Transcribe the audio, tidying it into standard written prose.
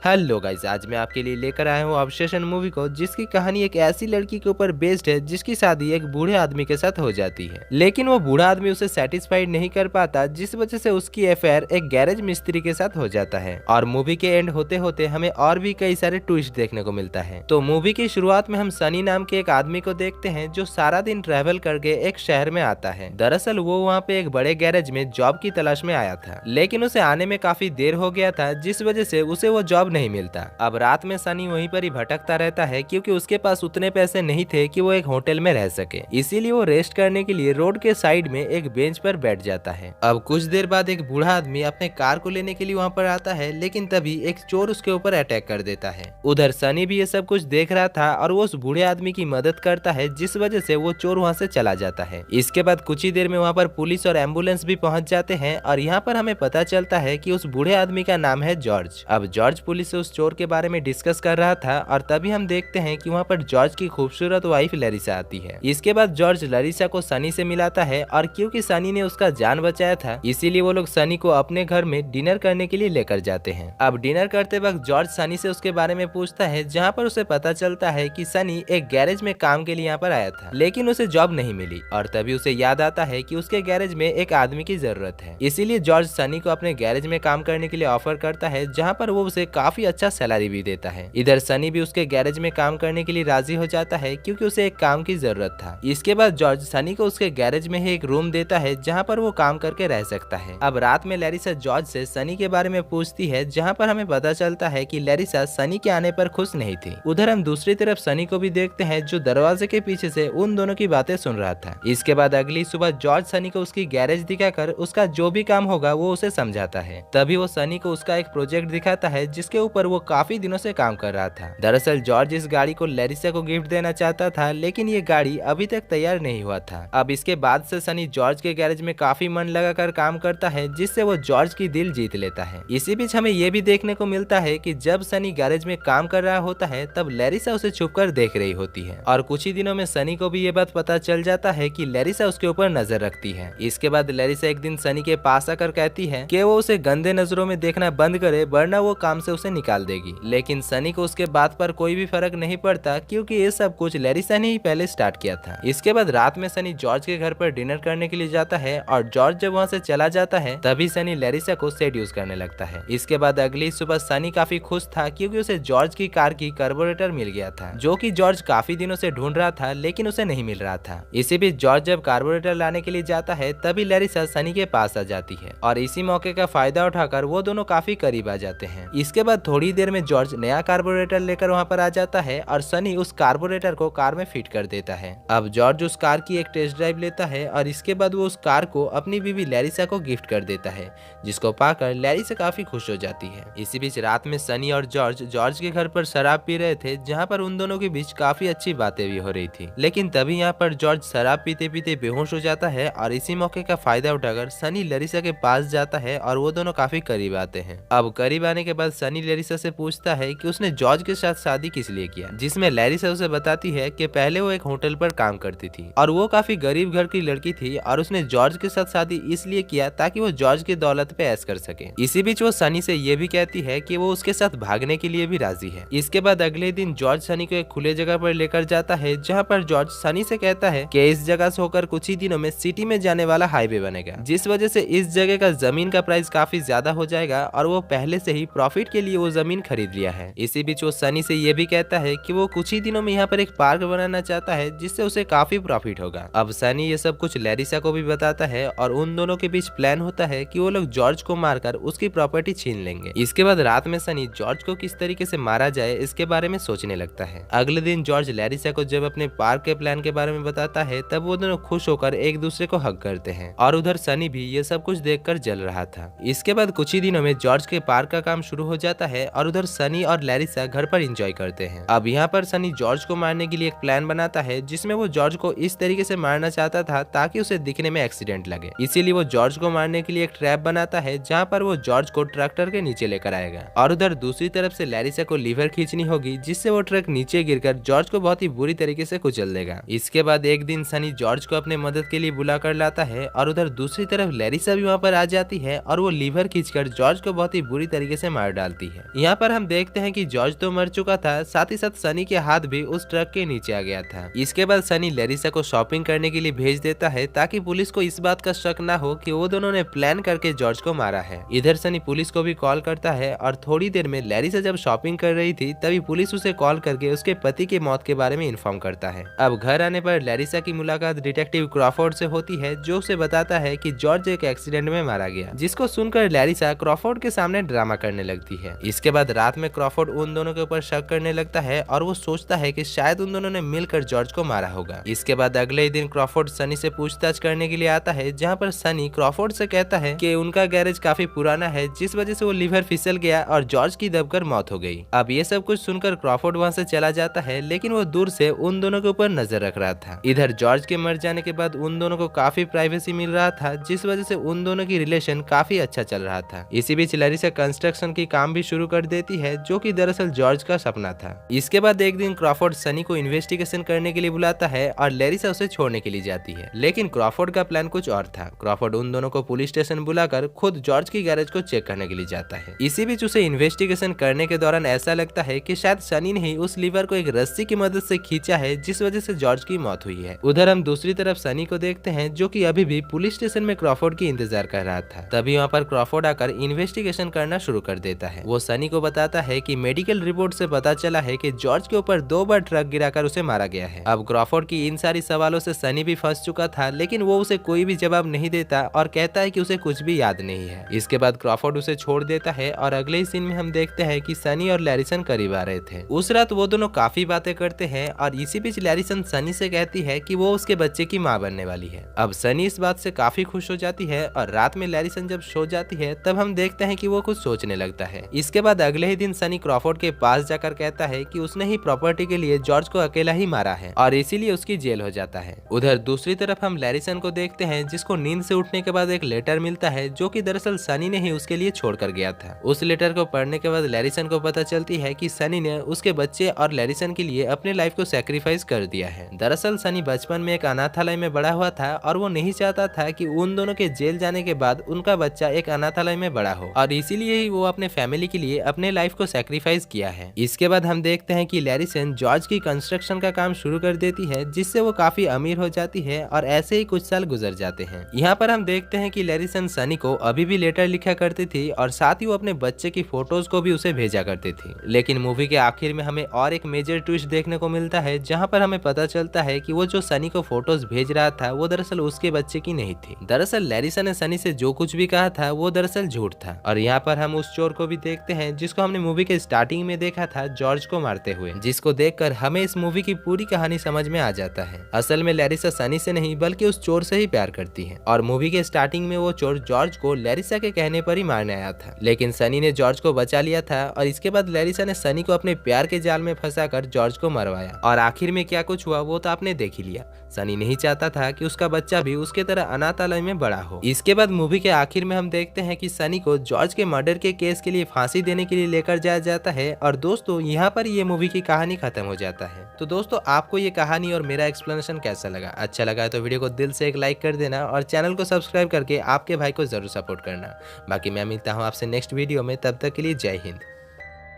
Hello guys, आज मैं आपके लिए लेकर आया हूँ ऑब्सेशन मूवी को, जिसकी कहानी एक ऐसी लड़की के ऊपर बेस्ड है जिसकी शादी एक बूढ़े आदमी के साथ हो जाती है। लेकिन वो बूढ़ा आदमी उसे सेटिस्फाइड नहीं कर पाता, जिस वजह से उसकी अफेयर एक गैरेज मिस्त्री के साथ हो जाता है। और मूवी के एंड होते होते हमें और भी कई सारे ट्विस्ट देखने को मिलता है। तो मूवी की शुरुआत में हम सनी नाम के एक आदमी को देखते हैं जो सारा दिन ट्रेवल करके एक शहर में आता है। दरअसल वो वहाँ पे एक बड़े गैरेज में जॉब की तलाश में आया था, लेकिन उसे आने में काफी देर हो गया था, जिस वजह से उसे वो जॉब नहीं मिलता। अब रात में सनी वहीं पर ही भटकता रहता है, क्योंकि उसके पास उतने पैसे नहीं थे कि वो एक होटल में रह सके। इसीलिए वो रेस्ट करने के लिए रोड के साइड में एक बेंच पर बैठ जाता है। अब कुछ देर बाद एक बूढ़ा आदमी अपने कार को लेने के लिए वहाँ पर आता है, लेकिन तभी एक चोर उसके ऊपर अटैक कर देता है। उधर सनी भी ये सब कुछ देख रहा था और वो उस बूढ़े आदमी की मदद करता है, जिस वजह से वो चोर वहाँ से चला जाता है। इसके बाद कुछ ही देर में वहाँ पर पुलिस और एम्बुलेंस भी पहुंच जाते हैं और यहाँ पर हमें पता चलता है कि उस बूढ़े आदमी का नाम है जॉर्ज। अब जॉर्ज पुलिस से उस चोर के बारे में डिस्कस कर रहा था और तभी हम देखते हैं कि वहाँ पर जॉर्ज की खूबसूरत वाइफ लरिसा आती है। इसके बाद जॉर्ज लरिसा को सनी से मिलाता है और क्योंकि सनी ने उसका जान बचाया था, इसीलिए वो लोग सनी को अपने घर में डिनर करने के लिए लेकर जाते हैं। अब डिनर करते वक्त जॉर्ज सनी से उसके बारे में पूछता है, जहाँ पर उसे पता चलता है कि सनी एक गैरेज में काम के लिए यहाँ पर आया था, लेकिन उसे जॉब नहीं मिली। और तभी उसे याद आता है कि उसके गैरेज में एक आदमी की जरूरत है। इसीलिए जॉर्ज सनी को अपने गैरेज में काम करने के लिए ऑफर करता है, जहाँ पर वो उसे काफी अच्छा सैलरी भी देता है। इधर सनी भी उसके गैरेज में काम करने के लिए राजी हो जाता है, क्योंकि उसे एक काम की जरूरत था। इसके बाद जॉर्ज सनी को उसके गैरेज में ही एक रूम देता है, जहाँ पर वो काम करके रह सकता है। अब रात में लैरिसा जॉर्ज से सनी के बारे में पूछती है, जहाँ पर हमें पता चलता है कि लैरिसा सनी के आने पर खुश नहीं थी। उधर हम दूसरी तरफ सनी को भी देखते हैं, जो दरवाजे के पीछे से उन दोनों की बातें सुन रहा था। इसके बाद अगली सुबह जॉर्ज सनी को उसकी गैरेज दिखाकर उसका जो भी काम होगा वो उसे समझाता है। तभी वो सनी को उसका एक प्रोजेक्ट दिखाता है, जिसके ऊपर वो काफी दिनों से काम कर रहा था। दरअसल जॉर्ज इस गाड़ी को लैरिसा को गिफ्ट देना चाहता था, लेकिन ये गाड़ी अभी तक तैयार नहीं हुआ था। अब इसके बाद से सनी जॉर्ज के गैरेज में काफी मन लगाकर काम करता है, जिससे वो जॉर्ज की दिल जीत लेता है। इसी बीच हमें ये भी देखने को मिलता है कि जब सनी गैरेज में काम कर रहा होता है, तब लैरिसा उसे छुपकर देख रही होती है। और कुछ ही दिनों में सनी को भी ये बात पता चल जाता है कि लैरिसा उसके ऊपर नजर रखती है। इसके बाद लैरिसा एक दिन सनी के पास आकर कहती है कि वो उसे गंदे नजरों में देखना बंद करे, वरना वो काम से उसे निकाल देगी। लेकिन सनी को उसके बात पर कोई भी फर्क नहीं पड़ता, क्योंकि ये सब कुछ लैरिसा ने ही पहले स्टार्ट किया था। इसके बाद रात में सनी जॉर्ज के घर पर डिनर करने के लिए जाता है और जॉर्ज जब वहाँ से चला जाता है, तभी सनी लैरिसा को सेड्यूस करने लगता है। इसके बाद अगली सुबह सनी काफी खुश था, क्योंकि उसे जॉर्ज की कार की कार्बोरेटर मिल गया था, जो कि जॉर्ज काफी दिनों से ढूंढ रहा था, लेकिन उसे नहीं मिल रहा था। इसी बीच जॉर्ज जब कार्बोरेटर लाने के लिए जाता है, तभी लैरिसा सनी के पास आ जाती है और इसी मौके का फायदा उठाकर वो दोनों काफी करीब आ जाते हैं। इसके बाद थोड़ी देर में जॉर्ज नया कार्बोरेटर लेकर वहाँ पर आ जाता है और सनी उस कार्बोरेटर को कार में फिट कर देता है। अब जॉर्ज उस कार की एक टेस्ट ड्राइव लेता है और इसके बाद वो उस कार को अपनी बीवी लैरिसा को गिफ्ट कर देता है, जिसको पाकर लैरिसा काफी खुश हो जाती है। इसी बीच रात में सनी और जॉर्ज के घर पर शराब पी रहे थे, जहाँ पर उन दोनों के बीच काफी अच्छी बातें भी हो रही थी। लेकिन तभी यहाँ पर जॉर्ज शराब पीते पीते बेहोश हो जाता है और इसी मौके का फायदा उठाकर सनी लैरिसा के पास जाता है और वो दोनों काफी करीब आते हैं। अब करीब आने के बाद सनी लैरिसा से पूछता है कि उसने जॉर्ज के साथ शादी किस लिए किया, जिसमें लैरिसा उसे बताती है कि पहले वो एक होटल पर काम करती थी और वो काफी गरीब घर की लड़की थी और उसने जॉर्ज के साथ शादी इसलिए किया ताकि वो जॉर्ज की दौलत पे ऐश कर सके। इसी बीच वो सनी से ये भी कहती है कि वो उसके साथ भागने के लिए भी राजी है। इसके बाद अगले दिन जॉर्ज सनी को एक खुले जगह पर लेकर जाता है, जहाँ पर जॉर्ज सनी से कहता है कि इस जगह से होकर कुछ ही दिनों में सिटी में जाने वाला हाईवे बनेगा, जिस वजह से इस जगह का जमीन का प्राइस काफी ज्यादा हो जाएगा और वो पहले से ही प्रॉफिट के लिए वो जमीन खरीद लिया है। इसी बीच वो सनी से ये भी कहता है कि वो कुछ ही दिनों में यहाँ पर एक पार्क बनाना चाहता है, जिससे उसे काफी प्रॉफिट होगा। अब सनी ये सब कुछ लैरिसा को भी बताता है और उन दोनों के बीच प्लान होता है कि वो लोग जॉर्ज को मारकर उसकी प्रॉपर्टी छीन लेंगे। इसके बाद रात में सनी जॉर्ज को किस तरीके से मारा जाए इसके बारे में सोचने लगता है। अगले दिन जॉर्ज लैरिसा को जब अपने पार्क के प्लान के बारे में बताता है, तब वो दोनों खुश होकर एक दूसरे को हग करते हैं और उधर सनी भी ये सब कुछ देखकर जल रहा था। इसके बाद कुछ ही दिनों में जॉर्ज के पार्क का काम शुरू हो जाता है और उधर सनी और लैरिसा घर पर एंजॉय करते हैं। अब यहाँ पर सनी जॉर्ज को मारने के लिए एक प्लान बनाता है, जिसमें वो जॉर्ज को इस तरीके से मारना चाहता था ताकि उसे दिखने में एक्सीडेंट लगे। इसीलिए वो जॉर्ज को मारने के लिए एक ट्रैप बनाता है, जहाँ पर वो जॉर्ज को ट्रैक्टर के नीचे लेकर आएगा और उधर दूसरी तरफ से लैरिसा को लीवर खींचनी होगी, जिससे वो ट्रक नीचे गिरकर जॉर्ज को बहुत ही बुरी तरीके से कुचल देगा। इसके बाद एक दिन सनी जॉर्ज को अपने मदद के लिए बुला कर लाता है और उधर दूसरी तरफ लैरिसा भी वहाँ पर आ जाती है और वो लीवर खींचकर जॉर्ज को बहुत ही बुरी तरीके से मार डालती है। यहाँ पर हम देखते हैं कि जॉर्ज तो मर चुका था, साथ ही साथ सनी के हाथ भी उस ट्रक के नीचे आ गया था। इसके बाद सनी लैरिसा को शॉपिंग करने के लिए भेज देता है ताकि पुलिस को इस बात का शक ना हो कि वो दोनों ने प्लान करके जॉर्ज को मारा है। इधर सनी पुलिस को भी कॉल करता है और थोड़ी देर में लैरिसा जब शॉपिंग कर रही थी तभी पुलिस उसे कॉल करके उसके पति के मौत के बारे में इन्फॉर्म करता है। अब घर आने पर लैरिसा की मुलाकात डिटेक्टिव क्रॉफोर्ड से होती है जो उसे बताता है कि जॉर्ज एक एक्सीडेंट में मारा गया, जिसको सुनकर लैरिसा क्रॉफोर्ड के सामने ड्रामा करने लगती है। इसके बाद रात में क्रॉफोर्ड उन दोनों के ऊपर शक करने लगता है और वो सोचता है कि शायद उन दोनों ने मिलकर जॉर्ज को मारा होगा। इसके बाद अगले ही दिन क्रॉफोर्ड सनी से पूछताछ करने के लिए आता है, जहाँ पर सनी क्रॉफोर्ड से कहता है कि उनका गैरेज काफी पुराना है, जिस वजह से वो लीवर फिसल गया और जॉर्ज की दबकर मौत हो गई। अब ये सब कुछ सुनकर क्रॉफोर्ड वहाँ से चला जाता है, लेकिन वो दूर से उन दोनों के ऊपर नजर रख रहा था। इधर जॉर्ज के मर जाने के बाद उन दोनों को काफी प्राइवेसी मिल रहा था, जिस वजह से उन दोनों की रिलेशन काफी अच्छा चल रहा था। इसी बीच लैरिसा कंस्ट्रक्शन की काम भी शुरू कर देती है, जो कि दरअसल जॉर्ज का सपना था। इसके बाद एक दिन क्रॉफोर्ड सनी को इन्वेस्टिगेशन करने के लिए बुलाता है और लैरिसा उसे छोड़ने के लिए जाती है, लेकिन क्रॉफोर्ड का प्लान कुछ और था। क्रॉफोर्ड उन दोनों को पुलिस स्टेशन बुलाकर खुद जॉर्ज की गैरेज को चेक करने के लिए जाता है। इसी बीच उसे इन्वेस्टिगेशन करने के दौरान ऐसा लगता है कि शायद सनी ने ही उस लीवर को एक रस्सी की मदद से खींचा है, जिस वजह से जॉर्ज की मौत हुई है। उधर हम दूसरी तरफ सनी को देखते हैं, जो कि अभी भी पुलिस स्टेशन में क्रॉफोर्ड की इंतजार कर रहा था। तभी वहाँ पर क्रॉफोर्ड आकर इन्वेस्टिगेशन करना शुरू कर देता है। वो सनी को बताता है कि मेडिकल रिपोर्ट से पता चला है कि जॉर्ज के ऊपर 2 बार ट्रक गिराकर उसे मारा गया है। अब क्रॉफोर्ड की इन सारी सवालों से सनी भी फंस चुका था, लेकिन वो उसे कोई भी जवाब नहीं देता और कहता है कि उसे कुछ भी याद नहीं है। इसके बाद क्रॉफोर्ड उसे छोड़ देता है और अगले ही सीन में हम देखते हैं कि सनी और लैरिसन करीब आ रहे थे। उस रात वो दोनों काफी बातें करते हैं और इसी बीच लैरिसन सनी से कहती है कि वो उसके बच्चे की माँ बनने वाली है। अब सनी इस बात से काफी खुश हो जाती है और रात में लैरिसन जब सो जाती है तब हम देखते हैं कि वो कुछ सोचने लगता है। इसके बाद अगले ही दिन सनी क्रॉफोर्ड के पास जाकर कहता है कि उसने ही प्रॉपर्टी के लिए जॉर्ज को अकेला ही मारा है और इसीलिए उसकी जेल हो जाता है। उधर दूसरी तरफ हम लैरिसन को देखते हैं, जिसको नींद से उठने के बाद एक लेटर मिलता है, जो कि दरअसल सनी ने ही उसके लिए छोड़ कर गया था। उस लेटर को पढ़ने के बाद लैरिसन को पता चलती है कि सनी ने उसके बच्चे और लैरिसन के लिए अपने लाइफ को सैक्रिफाइस कर दिया है। दरअसल सनी बचपन में एक अनाथालय में बड़ा हुआ था और वो नहीं चाहता था कि उन दोनों के जेल जाने के बाद उनका बच्चा एक अनाथालय में बड़ा हो, और इसीलिए ही वो अपने फैमिली के लिए अपने लाइफ को सैक्रिफाइस किया है। इसके बाद हम देखते हैं कि लैरिसन जॉर्ज की कंस्ट्रक्शन का काम शुरू कर देती है, जिससे वो काफी अमीर हो जाती है और ऐसे ही कुछ साल गुजर जाते हैं। यहाँ पर हम देखते हैं कि लैरिसन सनी को अभी भी लेटर लिखा करती थी और साथ ही वो अपने बच्चे की फोटोज को भी उसे भेजा करती थी। लेकिन मूवी के आखिर में हमें और एक मेजर ट्विस्ट देखने को मिलता है, जहाँ पर हमें पता चलता है कि वो जो सनी को फोटोज भेज रहा था वो दरअसल उसके बच्चे की नहीं थी। दरअसल लैरिसा ने सनी से जो कुछ भी कहा था वो दरअसल झूठ था। और यहाँ पर हम उस चोर को भी देखते हैं जिसको हमने मूवी के स्टार्टिंग में देखा था जॉर्ज को मारते हुए, जिसको देखकर हमें इस मूवी की पूरी कहानी समझ में आ जाता है। असल में लैरिसा सनी से नहीं बल्कि उस चोर से ही प्यार करती है और मूवी के स्टार्टिंग में वो चोर जॉर्ज को लैरिसा के कहने पर ही मारने आया था, लेकिन सनी ने जॉर्ज को बचा लिया था और इसके बाद लैरिसा ने सनी को अपने प्यार के जाल में फंसाकर जॉर्ज को मरवाया। और आखिर में क्या कुछ हुआ वो तो आपने देख ही लिया। सनी नहीं चाहता था कि उसका बच्चा भी उसके तरह अनाथालय में बड़ा हो। इसके बाद मूवी के आखिर में हम देखते हैं कि सनी को जॉर्ज के मर्डर के केस के लिए फांसी देने के लिए लेकर जाया जाता है और दोस्तों यहाँ पर ये मूवी की कहानी खत्म हो जाता है। तो दोस्तों आपको ये कहानी और मेरा एक्सप्लेनेशन कैसा लगा? अच्छा लगा तो वीडियो को दिल से एक लाइक कर देना और चैनल को सब्सक्राइब करके आपके भाई को जरूर सपोर्ट करना। बाकी मैं मिलता हूँ आपसे नेक्स्ट वीडियो में, तब तक के लिए जय हिंद।